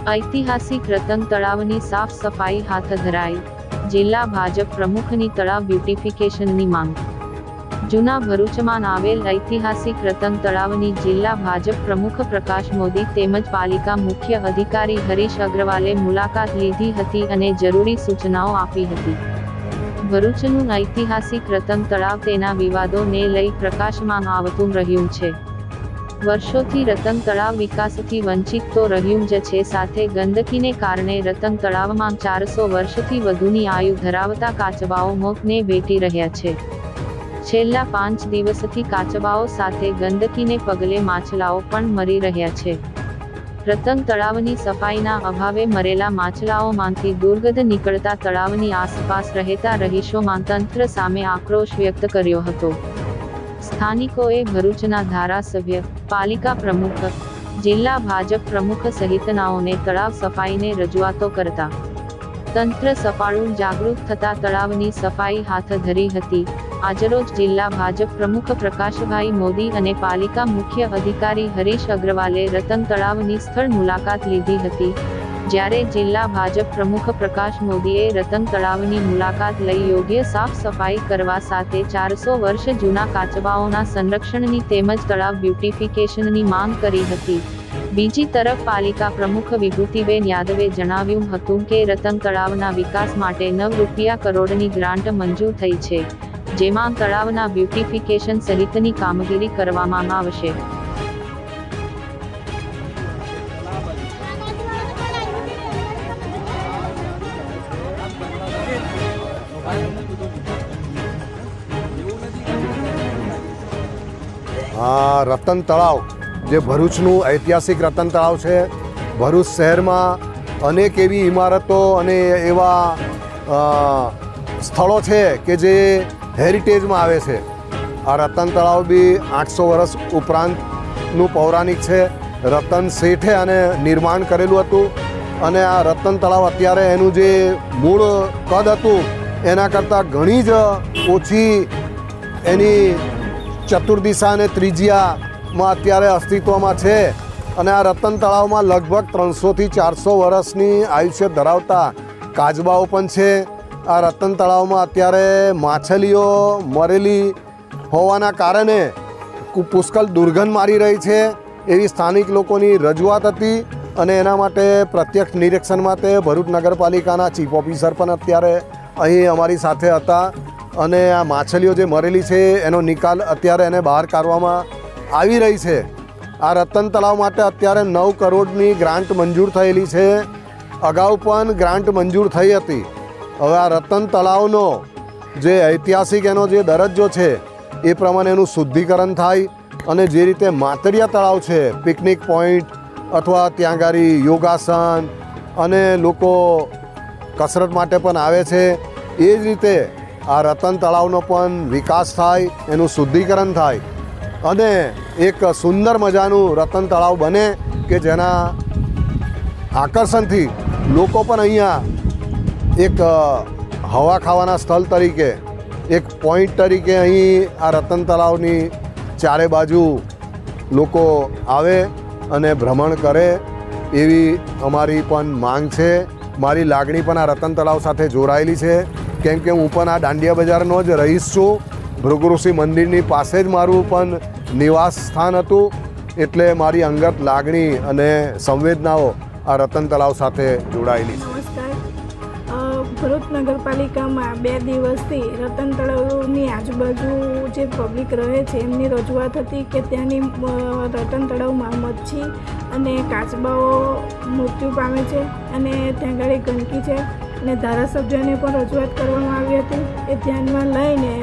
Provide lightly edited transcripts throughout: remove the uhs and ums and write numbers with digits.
ऐतिहासिक रतन तळावनी साफ सफाई हाथ धराई। जिल्ला भाजप प्रमुखनी तळाव ब्युटिफिकेशननी मांग। जूना भरूचमां आवेल ऐतिहासिक रतन तळावनी जिल्ला भाजप प्रमुख प्रकाश मोदी तेमज पालिका मुख्य अधिकारी हरीश अग्रवाले मुलाकात लीधी हती अने जरूरी सूचनाओ आपी हती। भरूचनुं ऐतिहासिक रतन तळाव तेना विवादोने लई प्रकाशमां आवतुं रह्युं छे। वर्षोथी रतन तळाव विकासथी वंचित तो रह्युं ज छे, साथे गंदकीने कारणे रतन तळावमां 400 वर्षथी वधुनी आयु धरावता काचबाओ मोतने भेटी रह्या छे। छेल्ला 5 દિવસથી કાચબાઓ સાથે ગંદકીને પગલે માછલાઓ પણ મરી રહ્યા છે। રતન તળાવની સફાઈના અભાવે મરેલા માછલાઓમાંથી દુર્ગંધ નીકળતા તળાવની આસપાસ રહેતા રહીશોમાં તંત્ર સામે આક્રોશ વ્યક્ત કર્યો હતો। સ્થાનિકોએ ભરૂચના ધારાસભ્ય, પાલિકા પ્રમુખ, જિલ્લા ભાજપ પ્રમુખ સહિતનાઓને તળાવ સફાઈને રજૂઆતો કરતા તંત્ર સફાળું જાગૃત થતા તળાવની સફાઈ હાથ ધરી હતી। આજરોજ જિલ્લા ભાજપ પ્રમુખ પ્રકાશભાઈ મોદી અને પાલિકા મુખ્ય અધિકારી હરીશ અગ્રવાલે રતન તળાવની સ્થળ મુલાકાત લીધી હતી, જ્યારે જિલ્લા ભાજપ પ્રમુખ પ્રકાશ મોદીએ રતન તળાવની મુલાકાત લઈ યોગ્ય સાફ સફાઈ કરવા સાથે 400 વર્ષ જૂના કાચબાઓના સંરક્ષણની તેમજ તળાવ બ્યુટિફિકેશનની માંગ કરી હતી। બીજી તરફ પાલિકા પ્રમુખ વિભૂતિબેન યાદવે જણાવ્યું હતું કે રતન તળાવના વિકાસ માટે 9 કરોડની ગ્રાન્ટ મંજૂર થઈ છે, જેમાં તળાવના બ્યુટિફિકેશન સહિતની કામગીરી કરવામાં આવશે। રતન તળાવ જે ભરૂચનું ઐતિહાસિક રતન તળાવ છે। ભરૂચ શહેરમાં અનેક એવી ઇમારતો અને એવા સ્થળો છે કે જે હેરિટેજમાં આવે છે। આ રતન તળાવ બી 800 વર્ષ ઉપરાંતનું પૌરાણિક છે। રતન શેઠે આને નિર્માણ કરેલું હતું અને આ રતન તળાવ અત્યારે એનું જે મૂળ કદ હતું એના કરતાં ઘણી જ ઓછી એની ચતુર્દિશા અને ત્રિજ્યામાં અત્યારે અસ્તિત્વમાં છે। અને આ રતન તળાવમાં લગભગ 300થી 400 વર્ષની આયુષ્ય ધરાવતા કાચબાઓ પણ છે। આ રતન તળાવમાં અત્યારે માછલીઓ મરેલી હોવાના કારણે પુષ્કળ દુર્ગંધ મારી રહી છે એવી સ્થાનિક લોકોની રજૂઆત હતી અને એના માટે પ્રત્યક્ષ નિરીક્ષણ માટે ભરૂચ નગરપાલિકાના ચીફ ઓફિસર પણ અત્યારે અહીં અમારી સાથે હતા અને આ માછલીઓ જે મરેલી છે એનો નિકાલ અત્યારે એને બહાર કાઢવામાં આવી રહી છે। આ રતન તળાવ માટે અત્યારે 9 કરોડની ગ્રાન્ટ મંજૂર થયેલી છે। અગાઉ પણ ગ્રાન્ટ મંજૂર થઈ હતી। હવે આ રતન તળાવનો જે ઐતિહાસિક એનો જે દરજ્જો છે એ પ્રમાણે એનું શુદ્ધિકરણ થાય અને જે રીતે માતરિયા તળાવ છે, પિકનિક પોઈન્ટ અથવા ત્યાં ગાડી યોગાસન અને લોકો કસરત માટે પણ આવે છે, એ જ રીતે આ રતન તળાવનો પણ વિકાસ થાય, એનું શુદ્ધિકરણ થાય અને એક સુંદર મજાનું રતન તળાવ બને કે જેના આકર્ષણથી લોકો પણ અહીંયા એક હવા ખાવાના સ્થળ તરીકે, એક પોઈન્ટ તરીકે અહીં આ રતન તળાવની ચારે બાજુ લોકો આવે અને ભ્રમણ કરે એવી અમારી પણ માંગ છે। મારી લાગણી પણ આ રતન તળાવ સાથે જોડાયેલી છે, કેમ કે હું પણ આ દાંડિયા બજારનો જ રહીશ છું। ભૃગુઋષિ મંદિરની પાસે જ મારું પણ નિવાસ સ્થાન હતું, એટલે મારી અંગત લાગણી અને સંવેદનાઓ આ રતન તળાવ સાથે જોડાયેલી છે। ભરૂચ નગરપાલિકામાં 2 દિવસથી રતન તળાવની આજુબાજુ જે પબ્લિક રહે છે એમની રજૂઆત હતી કે ત્યાંની રતન તળાવમાં મચ્છી અને કાચબાઓ મૃત્યુ પામે છે અને ત્યાં આગળ ગંદકી છે અને ધારાસભ્યને પણ રજૂઆત કરવામાં આવી હતી। એ ધ્યાનમાં લઈને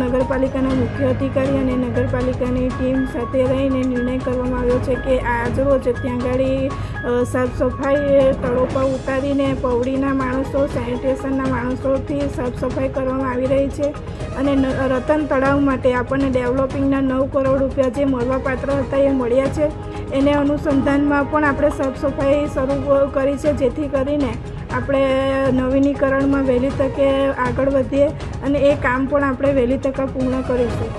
નગરપાલિકાના મુખ્ય અધિકારી અને નગરપાલિકાની ટીમ સાથે રહીને નિર્ણય કરવામાં આવ્યો છે કે આજરોજ ત્યાં આગળ સાફ સફાઈ તળોપા ઉતારીને પૌડીના માણસો, સેનિટેશનના માણસોથી સાફ સફાઈ કરવામાં આવી રહી છે અને રતન તળાવ માટે આપણને ડેવલપિંગના 9 કરોડ રૂપિયા જે મળવાપાત્ર હતા એ મળ્યા છે। એને અનુસંધાનમાં પણ આપણે સાફ સફાઈ શરૂ કરી છે, જેથી કરીને આપણે નવીનીકરણમાં વહેલી તકે આગળ વધીએ અને એ કામ પણ આપણે વહેલી તકે પૂર્ણ કરીશું।